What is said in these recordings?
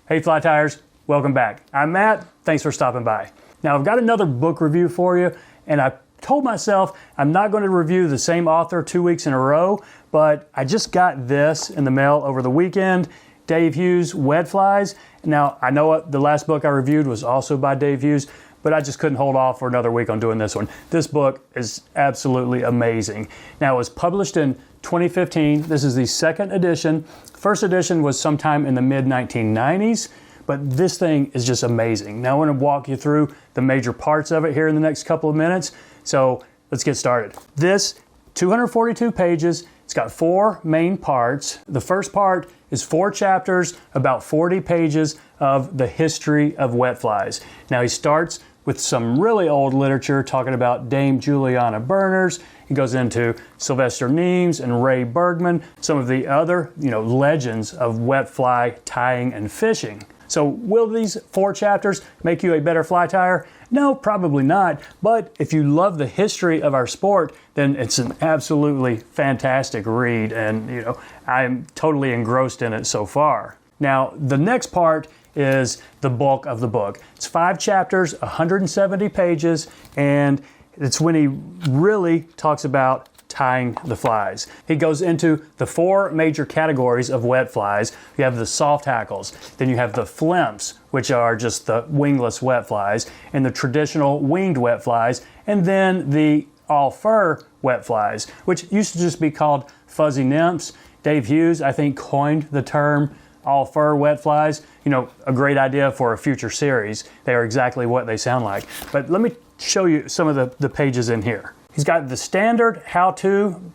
Hey Fly Tires, welcome back. I'm Matt, thanks for stopping by. Now I've got another book review for you, and I told myself I'm not going to review the same author 2 weeks in a row, but I just got this in the mail over the weekend, Dave Hughes, Wet Flies. Now I know the last book I reviewed was also by Dave Hughes, but I just couldn't hold off for another week on doing this one. This book is absolutely amazing. Now it was published in 2015. This is the second edition. First edition was sometime in the mid-1990s, but this thing is just amazing. Now I want to walk you through the major parts of it here in the next couple of minutes. So let's get started. This 242 pages, it's got 4 main parts. The first part is 4 chapters, about 40 pages of the history of wet flies. Now he starts with some really old literature talking about Dame Juliana Berners. He goes into Sylvester Neames and Ray Bergman, some of the other, legends of wet fly tying and fishing. So will these 4 chapters make you a better fly tyer? No, probably not. But if you love the history of our sport, then it's an absolutely fantastic read. And, I'm totally engrossed in it so far. Now, the next part is the bulk of the book. It's 5 chapters, 170 pages, and it's when he really talks about tying the flies. He goes into the 4 major categories of wet flies. You have the soft hackles, then you have the flymphs, which are just the wingless wet flies, and the traditional winged wet flies, and then the all fur wet flies, which used to just be called fuzzy nymphs. Dave Hughes, I think, coined the term all fur wet flies. A great idea for a future series. They are exactly what they sound like. But let me show you some of the pages in here. He's got the standard how-to,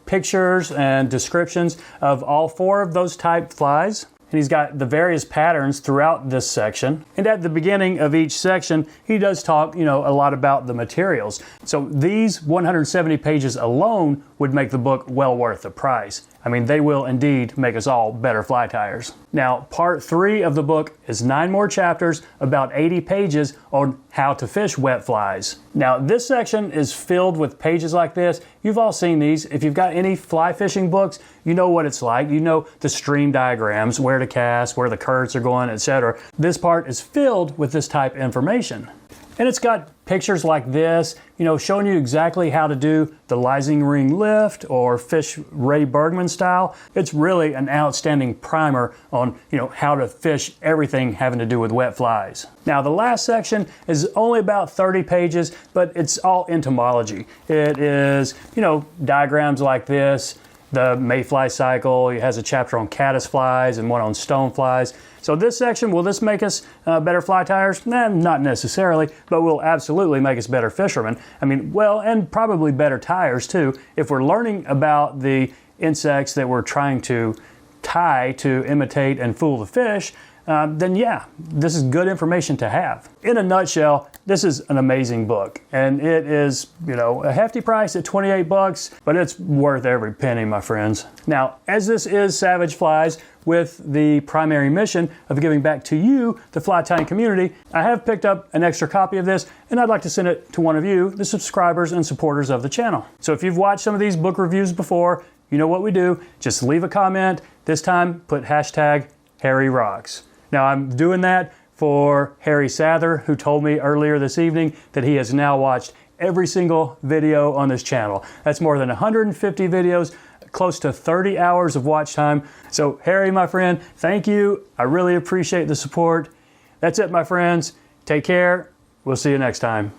pictures and descriptions of all 4 of those type flies. And he's got the various patterns throughout this section. And at the beginning of each section, he does talk, a lot about the materials. So these 170 pages alone would make the book well worth the price. I mean, they will indeed make us all better fly tyers. Now, part 3 of the book is 9 more chapters, about 80 pages on how to fish wet flies. Now, this section is filled with pages like this. You've all seen these. If you've got any fly fishing books, you know what it's like. You know the stream diagrams, where to cast, where the currents are going, etc. This part is filled with this type of information. And it's got pictures like this, showing you exactly how to do the Lysing ring lift or fish Ray Bergman style. It's really an outstanding primer on, how to fish everything having to do with wet flies. Now, the last section is only about 30 pages, but it's all entomology. It is, diagrams like this. The mayfly cycle, it has a chapter on caddis flies and one on stoneflies. So this section, will this make us better fly tyers? Nah, not necessarily, but will absolutely make us better fishermen. And probably better tyers too. If we're learning about the insects that we're trying to tie to imitate and fool the fish, then yeah, this is good information to have. In a nutshell, this is an amazing book, and it is, a hefty price at 28 bucks, but it's worth every penny, my friends. Now, as this is Savage Flies with the primary mission of giving back to you, the fly tying community, I have picked up an extra copy of this, and I'd like to send it to one of you, the subscribers and supporters of the channel. So if you've watched some of these book reviews before, you know what we do. Just leave a comment. This time, put hashtag Harry Rocks. Now, I'm doing that for Harry Sather, who told me earlier this evening that he has now watched every single video on this channel. That's more than 150 videos, close to 30 hours of watch time. So, Harry, my friend, thank you. I really appreciate the support. That's it, my friends. Take care. We'll see you next time.